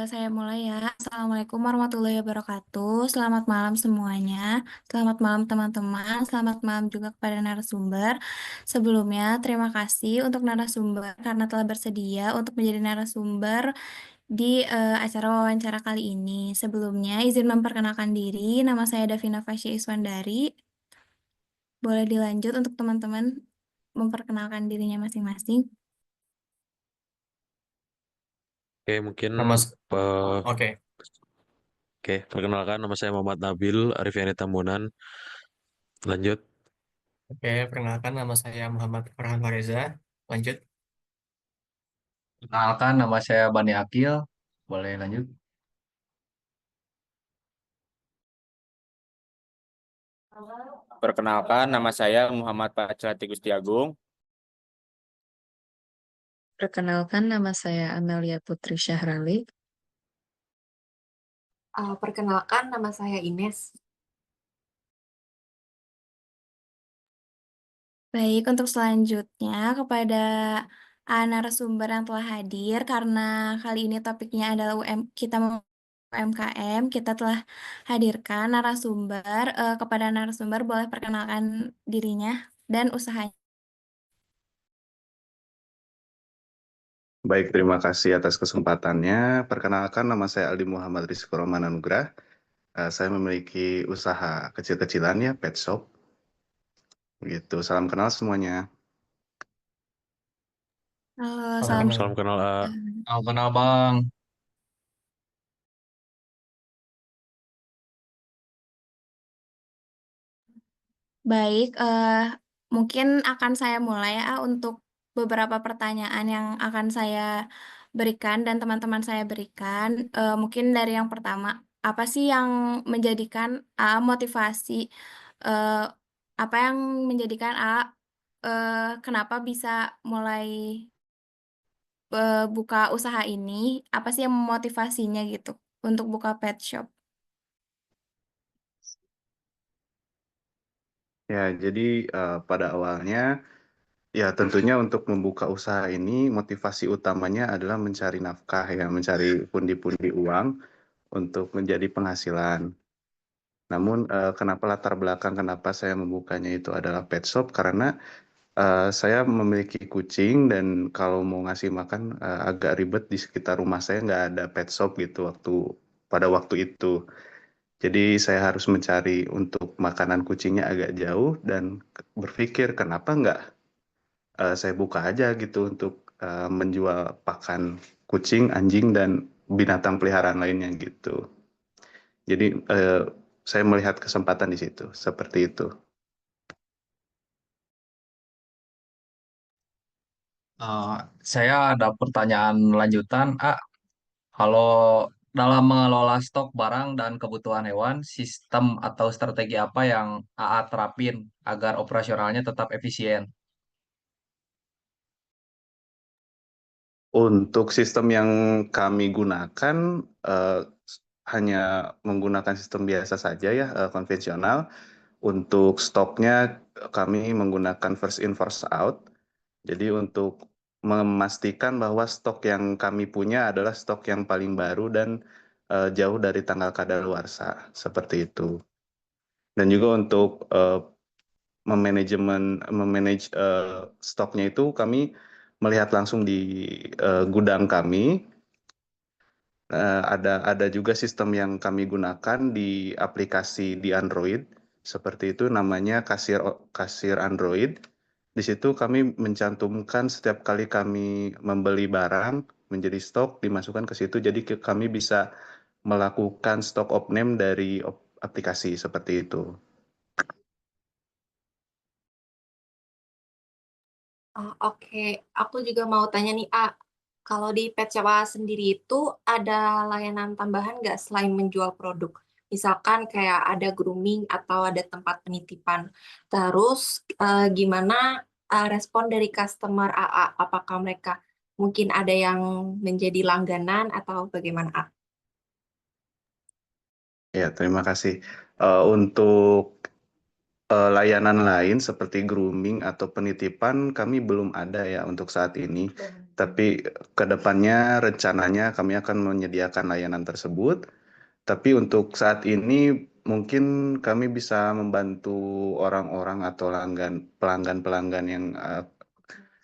Saya mulai ya. Assalamualaikum warahmatullahi wabarakatuh. Selamat malam semuanya. Selamat malam teman-teman. Selamat malam juga kepada narasumber. Sebelumnya, terima kasih untuk narasumber karena telah bersedia untuk menjadi narasumber di acara wawancara kali ini. Sebelumnya, izin memperkenalkan diri. Nama saya Davina Fasya Iswandari. Boleh dilanjut untuk teman-teman memperkenalkan dirinya masing-masing. Oke, mungkin Nama, eh, oke, oke, perkenalkan nama saya Muhammad Nabil Arifyani Tambunan. Lanjut. oke. Perkenalkan nama saya Muhammad Farhan Fareza. Lanjut. Perkenalkan, nama saya Bani Akil. Boleh lanjut? Perkenalkan, nama saya Muhammad Pacrati Gusti Agung. Perkenalkan, nama saya Amelia Putri Syahrali. Perkenalkan, nama saya Ines. Baik, untuk selanjutnya kepada narasumber yang telah hadir, karena kali ini topiknya adalah kita UMKM, kita telah hadirkan narasumber. Kepada narasumber boleh perkenalkan dirinya dan usahanya. Baik, terima kasih atas kesempatannya. Perkenalkan, nama saya Aldi Muhammad Rizky Roman Anugrah. Saya memiliki usaha kecil-kecilan ya, pet shop. Gitu. Salam kenal semuanya. Salam. Salam kenal. Kenal Bang. Baik, mungkin akan saya mulai ya untuk beberapa pertanyaan yang akan saya berikan dan teman-teman saya berikan. Mungkin dari yang pertama, apa sih yang menjadikan motivasi, eh, apa yang menjadikan kenapa bisa mulai buka usaha ini? Apa sih yang memotivasinya gitu untuk buka pet shop? Ya, jadi pada awalnya, ya tentunya untuk membuka usaha ini, motivasi utamanya adalah mencari nafkah ya, mencari pundi-pundi uang untuk menjadi penghasilan. Namun, kenapa latar belakang kenapa saya membukanya itu adalah pet shop? Karena saya memiliki kucing dan kalau mau ngasih makan agak ribet di sekitar rumah saya nggak ada pet shop gitu pada waktu itu. Jadi saya harus mencari untuk makanan kucingnya agak jauh dan berpikir kenapa nggak saya buka aja gitu untuk menjual pakan kucing, anjing dan binatang peliharaan lainnya gitu. Jadi saya melihat kesempatan di situ seperti itu. Eh, saya ada pertanyaan lanjutan. Kalau dalam mengelola stok barang dan kebutuhan hewan, sistem atau strategi apa yang AA terapin agar operasionalnya tetap efisien? Untuk sistem yang kami gunakan eh, hanya menggunakan sistem biasa saja ya, konvensional. Untuk stoknya kami menggunakan first in first out. Jadi untuk memastikan bahwa stok yang kami punya adalah stok yang paling baru dan jauh dari tanggal kadaluarsa, seperti itu. Dan juga untuk memanage stoknya itu kami melihat langsung di gudang kami. Ada juga sistem yang kami gunakan di aplikasi di Android, seperti itu namanya kasir kasir Android. Di situ kami mencantumkan setiap kali kami membeli barang menjadi stok dimasukkan ke situ, jadi kami bisa melakukan stok off-name dari aplikasi seperti itu. Oke, aku juga mau tanya nih, kalau di Pet Shop A sendiri itu ada layanan tambahan nggak selain menjual produk? Misalkan kayak ada grooming atau ada tempat penitipan. Terus gimana respon dari customer AA? Apakah mereka mungkin ada yang menjadi langganan atau bagaimana, A? Ya, terima kasih. Untuk layanan lain seperti grooming atau penitipan kami belum ada ya untuk saat ini. Tapi ke depannya rencananya kami akan menyediakan layanan tersebut. Tapi untuk saat ini mungkin kami bisa membantu orang-orang atau pelanggan-pelanggan yang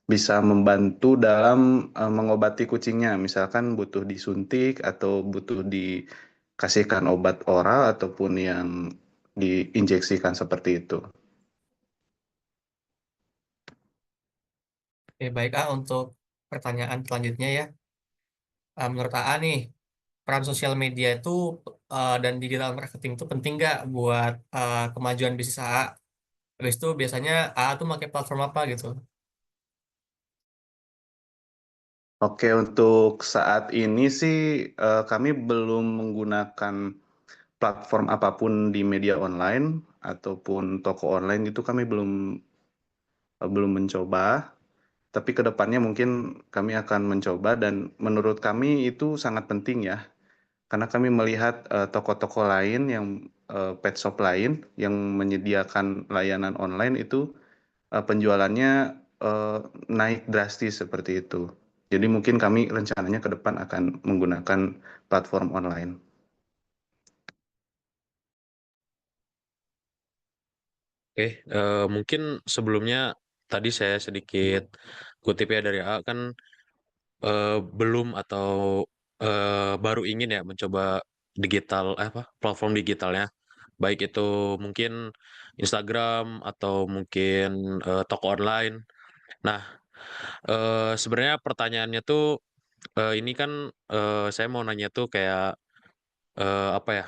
bisa membantu dalam mengobati kucingnya. Misalkan butuh disuntik atau butuh dikasihkan obat oral ataupun yang diinjeksikan seperti itu. Oke, baik untuk pertanyaan selanjutnya ya. Menurut AA nih, peran sosial media itu dan digital marketing itu penting nggak buat kemajuan bisnis AA? Habis itu biasanya AA tuh pakai platform apa gitu? Oke, untuk saat ini sih kami belum menggunakan platform apapun di media online ataupun toko online itu kami belum mencoba. Tapi ke depannya mungkin kami akan mencoba dan menurut kami itu sangat penting ya. Karena kami melihat toko-toko lain yang pet shop lain yang menyediakan layanan online itu penjualannya naik drastis seperti itu. Jadi mungkin kami rencananya ke depan akan menggunakan platform online. Oke, mungkin sebelumnya tadi saya sedikit kutip ya dari A kan belum atau baru ingin ya mencoba platform digitalnya, baik itu mungkin Instagram atau mungkin toko online. Nah, sebenarnya pertanyaannya tuh ini kan saya mau nanya tuh kayak apa ya?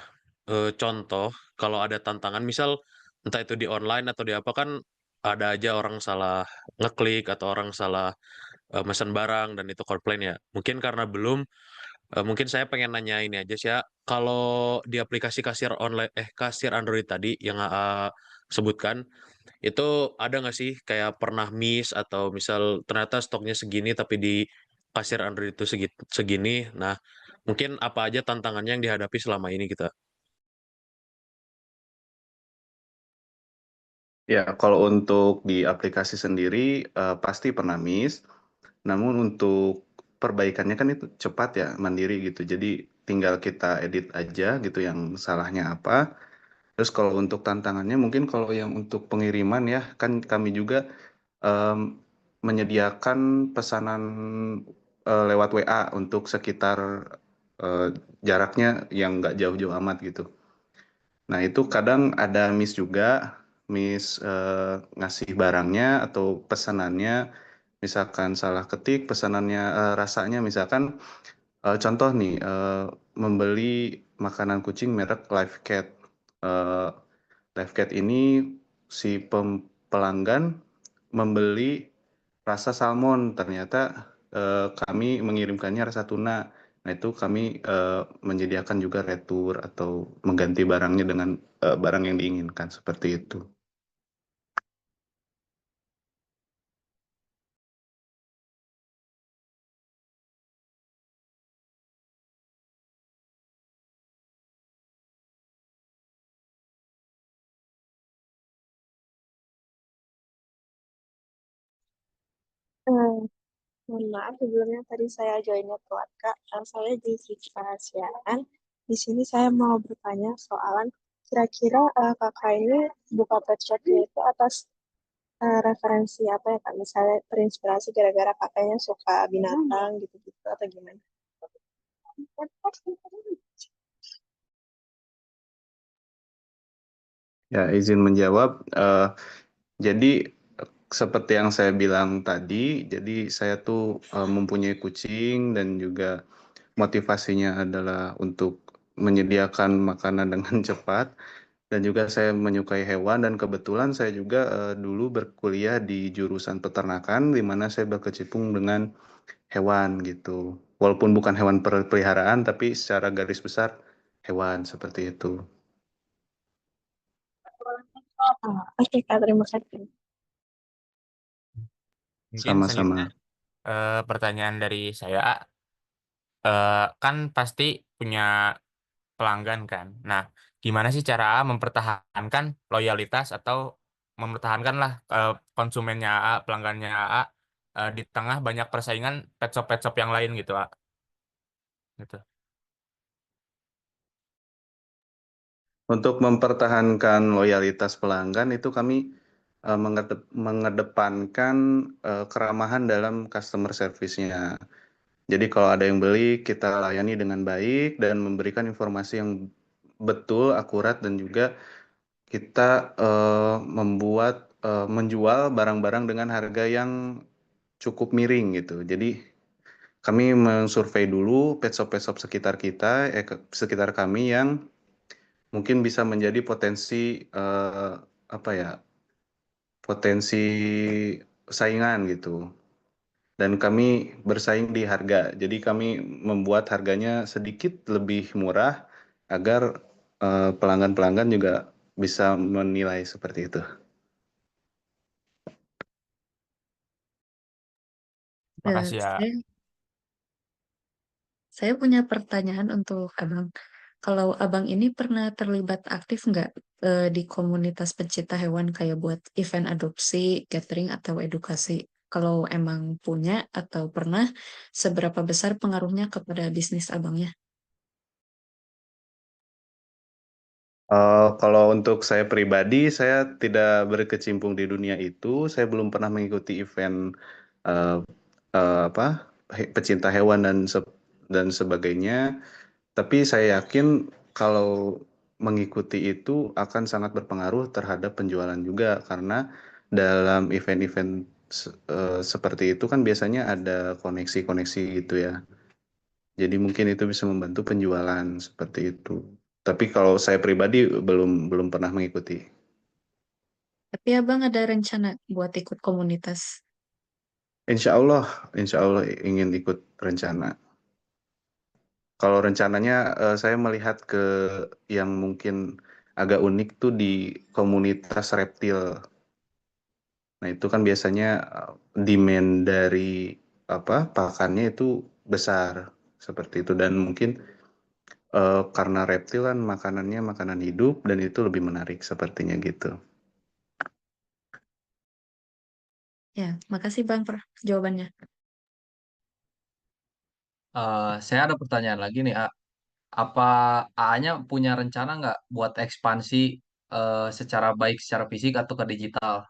Contoh kalau ada tantangan misal entah itu di online atau di apa kan ada aja orang salah ngeklik atau orang salah mesen barang dan itu komplain ya. Mungkin karena belum mungkin saya pengen nanya ini aja sih ya. Kalau di aplikasi kasir Android tadi yang AA sebutkan itu ada nggak sih kayak pernah miss atau misal ternyata stoknya segini tapi di kasir Android itu segini. Nah, mungkin apa aja tantangannya yang dihadapi selama ini kita? Ya, kalau untuk di aplikasi sendiri pasti pernah miss. Namun untuk perbaikannya kan itu cepat ya, mandiri gitu. Jadi tinggal kita edit aja gitu yang salahnya apa. Terus kalau untuk tantangannya mungkin kalau yang untuk pengiriman ya, kan kami juga em, menyediakan pesanan lewat WA untuk sekitar eh, jaraknya yang nggak jauh-jauh amat gitu. Nah, itu kadang ada miss juga, miss ngasih barangnya atau pesanannya, misalkan salah ketik pesanannya rasanya, misalkan contoh nih, membeli makanan kucing merek Live Cat. Eh, Live Cat ini si pelanggan membeli rasa salmon, ternyata kami mengirimkannya rasa tuna. Nah, itu kami menyediakan juga retur atau mengganti barangnya dengan barang yang diinginkan seperti itu. Eh, Mohon maaf sebelumnya tadi saya joinnya telat Kak. Saya di sisi kerahasiaan. Di sini saya mau bertanya soalan kira-kira Kakak ini buka pet shopnya itu atas referensi apa ya Kak? Misalnya terinspirasi gara-gara kakaknya suka binatang gitu-gitu atau gimana? Ya, izin menjawab. Jadi seperti yang saya bilang tadi, jadi saya tuh mempunyai kucing dan juga motivasinya adalah untuk menyediakan makanan dengan cepat. Dan juga saya menyukai hewan dan kebetulan saya juga dulu berkuliah di jurusan peternakan di mana saya berkecimpung dengan hewan gitu. Walaupun bukan hewan peliharaan tapi secara garis besar hewan seperti itu. Oke Kak, terima kasih. Mungkin Sama-sama. selanjutnya pertanyaan dari saya, kan pasti punya pelanggan kan. Nah, gimana sih cara A mempertahankan loyalitas atau mempertahankan lah konsumennya AA, pelanggannya AA di tengah banyak persaingan pet shop yang lain gitu, A. Gitu. Untuk mempertahankan loyalitas pelanggan itu kami mengedepankan keramahan dalam customer service-nya. Jadi kalau ada yang beli, kita layani dengan baik dan memberikan informasi yang betul, akurat, dan juga kita menjual barang-barang dengan harga yang cukup miring gitu. Jadi kami mensurvei dulu pet shop sekitar kita, sekitar kami yang mungkin bisa menjadi potensi apa ya, potensi saingan gitu. Dan kami bersaing di harga. Jadi kami membuat harganya sedikit lebih murah agar pelanggan-pelanggan juga bisa menilai seperti itu. Eh, Makasih ya. saya punya pertanyaan untuk Abang. Kalau Abang ini pernah terlibat aktif nggak di komunitas pencinta hewan kayak buat event adopsi, catering, atau edukasi? Kalau emang punya atau pernah, seberapa besar pengaruhnya kepada bisnis Abangnya? Kalau untuk saya pribadi, saya tidak berkecimpung di dunia itu. Saya belum pernah mengikuti event uh, apa pecinta hewan dan sebagainya. Tapi saya yakin kalau mengikuti itu akan sangat berpengaruh terhadap penjualan juga karena dalam event-event seperti itu kan biasanya ada koneksi-koneksi gitu ya. Jadi mungkin itu bisa membantu penjualan seperti itu. Tapi kalau saya pribadi belum pernah mengikuti. Tapi Abang ada rencana buat ikut komunitas. Insya Allah ingin ikut rencana. Kalau rencananya saya melihat ke yang mungkin agak unik tuh di komunitas reptil. Nah, itu kan biasanya demand dari pakannya itu besar seperti itu dan mungkin karena reptil kan makanannya makanan hidup dan itu lebih menarik sepertinya gitu. Ya, makasih Bang per jawabannya. Saya ada pertanyaan lagi nih, A. Apa AA-nya punya rencana nggak buat ekspansi secara baik secara fisik atau ke digital?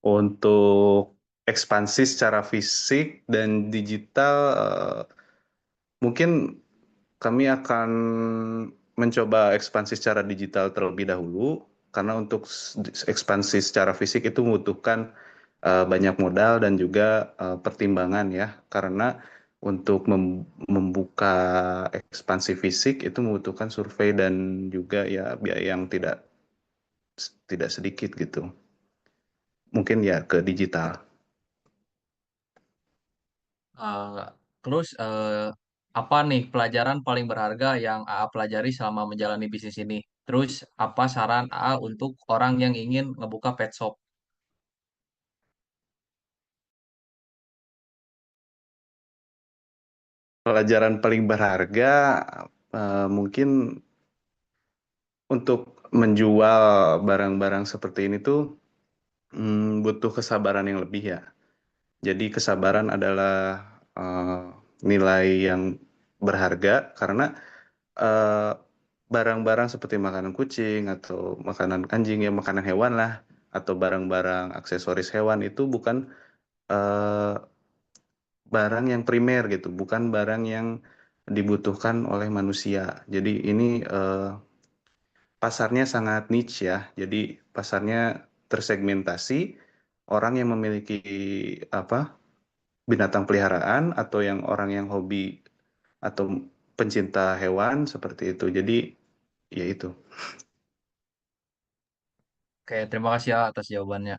Untuk ekspansi secara fisik dan digital, mungkin kami akan mencoba ekspansi secara digital terlebih dahulu, karena untuk ekspansi secara fisik itu membutuhkan banyak modal dan juga pertimbangan ya, karena untuk membuka ekspansi fisik itu membutuhkan survei dan juga ya biaya yang tidak sedikit gitu. Mungkin ya ke digital. Eh, terus apa nih pelajaran paling berharga yang AA pelajari selama menjalani bisnis ini? Terus apa saran AA untuk orang yang ingin ngebuka pet shop? Pelajaran paling berharga mungkin untuk menjual barang-barang seperti ini tuh butuh kesabaran yang lebih ya. Jadi kesabaran adalah eh, nilai yang berharga karena eh, barang-barang seperti makanan kucing atau makanan anjing ya makanan hewan lah atau barang-barang aksesoris hewan itu bukan eh, barang yang primer gitu, bukan barang yang dibutuhkan oleh manusia. Jadi ini pasarnya sangat niche ya. Jadi pasarnya tersegmentasi orang yang memiliki apa binatang peliharaan atau yang orang yang hobi atau pencinta hewan seperti itu. Jadi ya itu Oke, terima kasih ya atas jawabannya.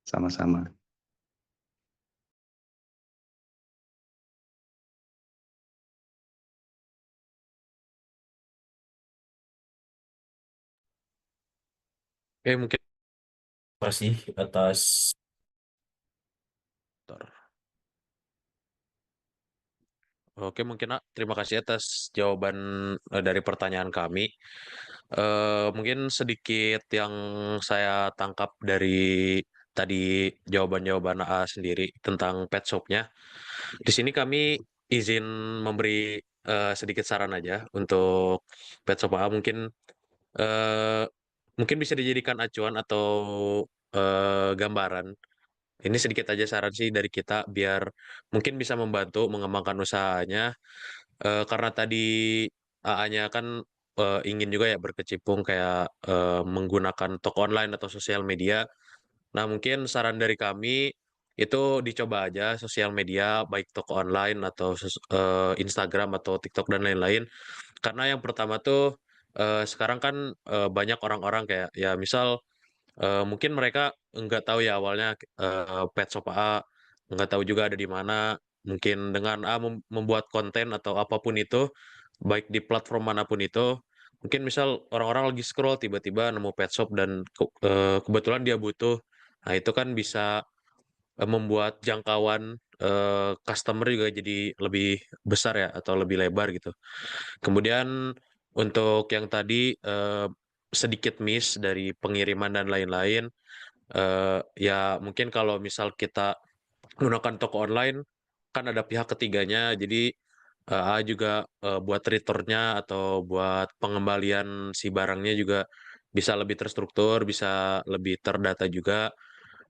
sama-sama. Oke, mungkin terima kasih atas Oke, mungkin terima kasih atas jawaban dari pertanyaan kami. Mungkin sedikit yang saya tangkap dari tadi jawaban-jawaban AA sendiri tentang pet shopnya. Di sini kami izin memberi sedikit saran aja untuk pet shop AA. Eh, mungkin bisa dijadikan acuan atau gambaran. Ini sedikit aja saran sih dari kita biar mungkin bisa membantu mengembangkan usahanya. Karena tadi AA-nya kan ingin juga ya berkecimpung kayak menggunakan toko online atau sosial media. Nah, mungkin saran dari kami itu dicoba aja sosial media, baik toko online atau Instagram atau TikTok dan lain-lain. Karena yang pertama tuh sekarang kan banyak orang-orang kayak ya misal mungkin mereka nggak tahu ya awalnya pet shop A, nggak tahu juga ada di mana. Mungkin dengan membuat konten atau apapun itu, baik di platform manapun itu, mungkin misal orang-orang lagi scroll tiba-tiba nemu pet shop dan kebetulan dia butuh. Nah, itu kan bisa membuat jangkauan customer juga jadi lebih besar ya atau lebih lebar gitu. Kemudian untuk yang tadi sedikit miss dari pengiriman dan lain-lain, ya mungkin kalau misal kita menggunakan toko online kan ada pihak ketiganya, jadi A juga buat returnnya atau buat pengembalian si barangnya juga bisa lebih terstruktur, bisa lebih terdata juga.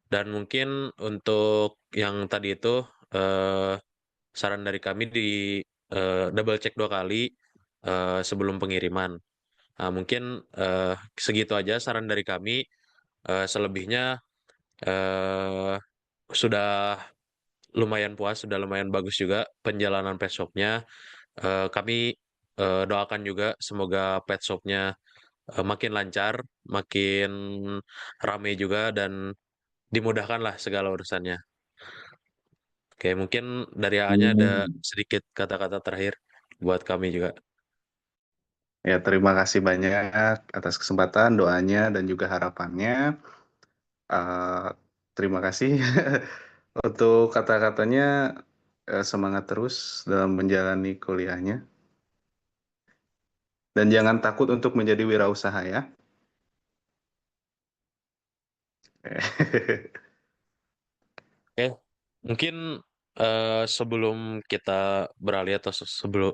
Dan mungkin untuk yang tadi itu eh, saran dari kami di double check 2 kali sebelum pengiriman. Nah, mungkin segitu aja saran dari kami. Selebihnya eh, sudah lumayan puas, sudah lumayan bagus juga penjalanan pet shopnya. Kami doakan juga semoga pet shopnya makin lancar, makin rame juga dan dimudahkan lah segala urusannya. Oke, mungkin dari AA-nya ada sedikit kata-kata terakhir buat kami juga. Ya, terima kasih banyak atas kesempatan, doanya, dan juga harapannya. Eh, terima kasih untuk kata-katanya. Semangat terus dalam menjalani kuliahnya. Dan jangan takut untuk menjadi wirausaha ya. Oke, mungkin sebelum kita beralih atau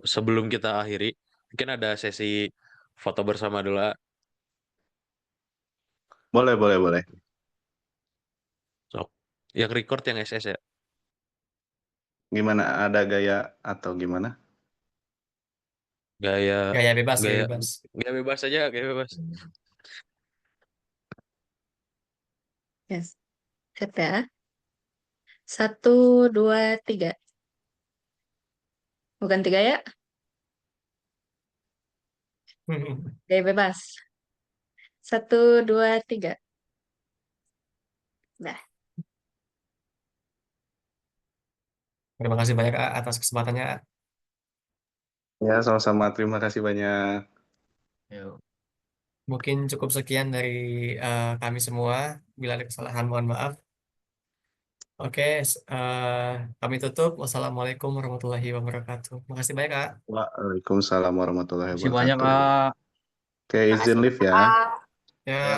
sebelum kita akhiri, mungkin ada sesi foto bersama dulu. Boleh, boleh, boleh. Sok. Yang record yang SS ya. Gimana? Ada gaya atau gimana? Gaya Gaya bebas, gaya gaya bebas. gaya bebas aja, gaya bebas. Yes. Set ya. 1, 2, 3. Bukan 3 ya? Gaya bebas. 1, 2, 3. Nah, Terima kasih banyak A, atas kesempatannya. A. Ya, sama-sama. Terima kasih banyak. Yuk. Mungkin cukup sekian dari kami semua. Bila ada kesalahan, mohon maaf. Oke, kami tutup. Wassalamualaikum warahmatullahi wabarakatuh. Makasih banyak, Kak. Waalaikumsalam warahmatullahi Masih banyak, wabarakatuh. Kak. Oke, izin Makasih, live ya. Kak. Ya. Ya.